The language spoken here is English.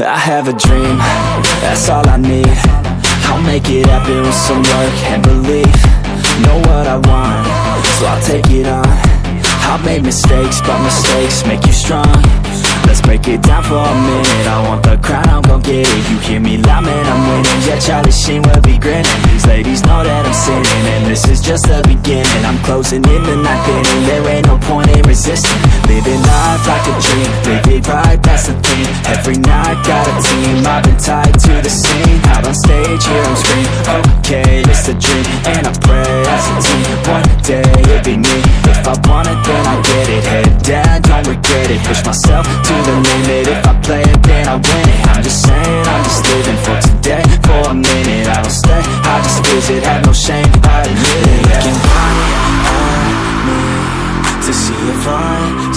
I have a dream, that's all I need. I'll make it happen with some work and belief. Know what I want, so I'll take it on. I've made mistakes, but mistakes make you strong. Let's break it down for a minute. I want the crown, I'm gon' get it. You hear me loud, man, I'm winning. Yeah, Charlie Sheen will be grinning. These ladies know that I'm sinning, and this is just the beginning. I'm closing in the ninth inning. There ain't no point in resisting. Living life like a dream, live it right, that's the thing. Every night got a team, I've been tied to the scene. Out on stage, here I'm screaming, okay, it's a dream. And I pray as a team, one day it'll be me. If I want it, then I get it. Head down, don't regret it. Push myself to the limit. If I play it, then I win it. I'm just saying, I'm just living for today. For a minute, I don't stay, I just visit. Have no shame, I admit it. They can count on me to see if I